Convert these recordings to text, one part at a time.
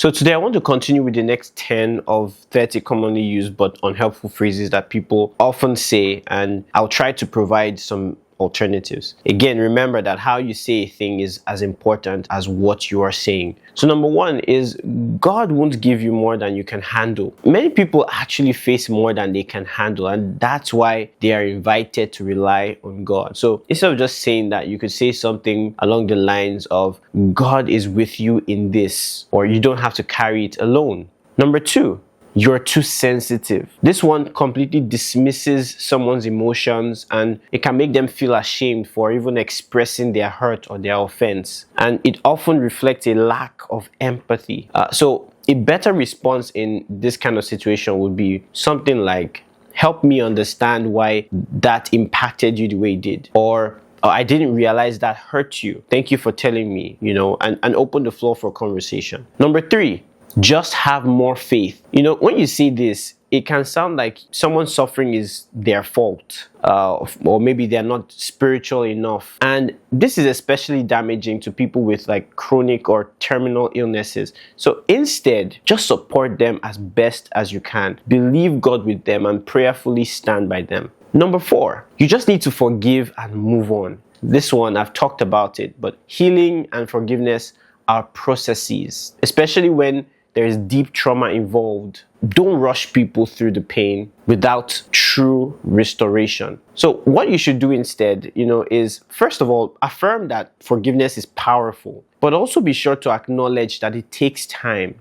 So today I want to continue with the next 10 of 30 commonly used but unhelpful phrases that people often say, and I'll try to provide some alternatives. Again, remember that how you say a thing is as important as what you are saying. So number one is God won't give you more than you can handle. Many people actually face more than they can handle, and that's why they are invited to rely on God. So instead of just saying that, you could say something along the lines of, God is with you in this, or you don't have to carry it alone. Number two, you're too sensitive. This one completely dismisses someone's emotions, and it can make them feel ashamed for even expressing their hurt or their offense. And it often reflects a lack of empathy. So a better response in this kind of situation would be something like, help me understand why that impacted you the way it did. Or I didn't realize that hurt you. Thank you for telling me, and open the floor for conversation. Number three, just have more faith. When you see this, it can sound like someone's suffering is their fault, or maybe they're not spiritual enough. And this is especially damaging to people with like chronic or terminal illnesses. So instead, just support them as best as you can. Believe God with them and prayerfully stand by them. Number four, you just need to forgive and move on. This one, I've talked about it, but healing and forgiveness are processes, especially when there is deep trauma involved. Don't rush people through the pain without true restoration. So what you should do instead, is first of all, affirm that forgiveness is powerful, but also be sure to acknowledge that it takes time.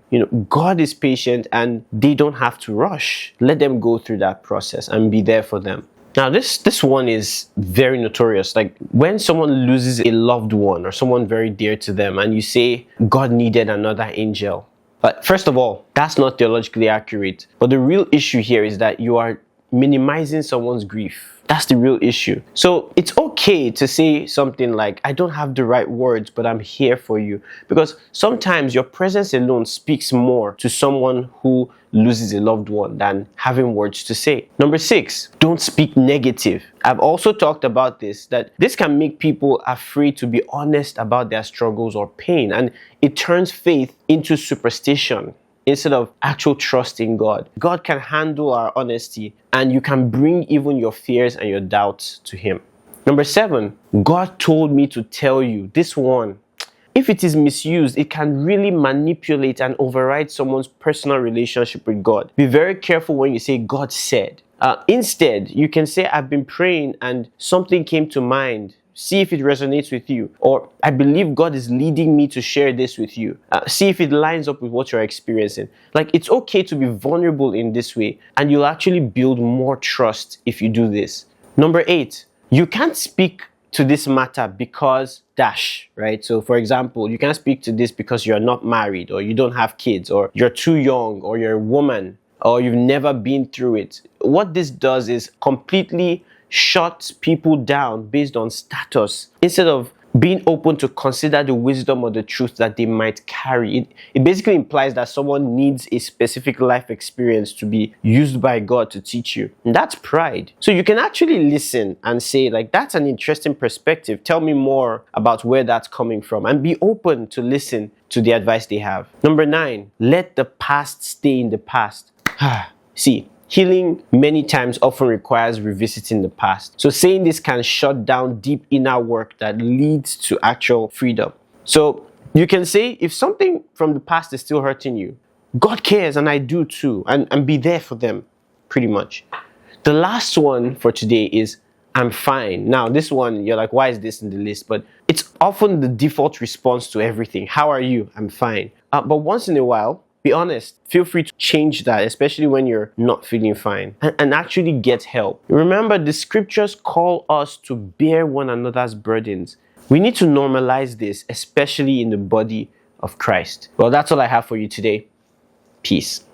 God is patient and they don't have to rush. Let them go through that process and be there for them. Now, this one is very notorious. Like when someone loses a loved one or someone very dear to them, and you say, God needed another angel. But first of all, that's not theologically accurate. But the real issue here is that you are minimizing someone's grief. That's the real issue. So it's okay to say something like, I don't have the right words, but I'm here for you. Because sometimes your presence alone speaks more to someone who loses a loved one than having words to say. Number six, don't speak negative. I've also talked about this, that this can make people afraid to be honest about their struggles or pain, and it turns faith into superstition instead of actual trust in God. God can handle our honesty, and you can bring even your fears and your doubts to Him. Number seven, God told me to tell you. This one, if it is misused, it can really manipulate and override someone's personal relationship with God. Be very careful when you say God said. Instead, you can say, I've been praying and something came to mind. See if it resonates with you. Or, I believe God is leading me to share this with you. See if it lines up with what you're experiencing. Like, it's okay to be vulnerable in this way, and you'll actually build more trust if you do this. Number eight, you can't speak to this matter because dash, right? So for example, you can't speak to this because you're not married, or you don't have kids, or you're too young, or you're a woman, or you've never been through it. What this does is completely shut people down based on status, instead of being open to consider the wisdom or the truth that they might carry. It basically implies that someone needs a specific life experience to be used by God to teach you. And that's pride. So you can actually listen and say, like, that's an interesting perspective. Tell me more about where that's coming from, and be open to listen to the advice they have. Number nine, let the past stay in the past. See, healing many times often requires revisiting the past. So saying this can shut down deep inner work that leads to actual freedom. So you can say, if something from the past is still hurting you, God cares and I do too, and be there for them, pretty much. The last one for today is, I'm fine. Now, this one, you're like, why is this in the list? But it's often the default response to everything. How are you? I'm fine. But once in a while, be honest. Feel free to change that, especially when you're not feeling fine, and actually get help. Remember, the scriptures call us to bear one another's burdens. We need to normalize this, especially in the body of Christ. Well, that's all I have for you today. Peace.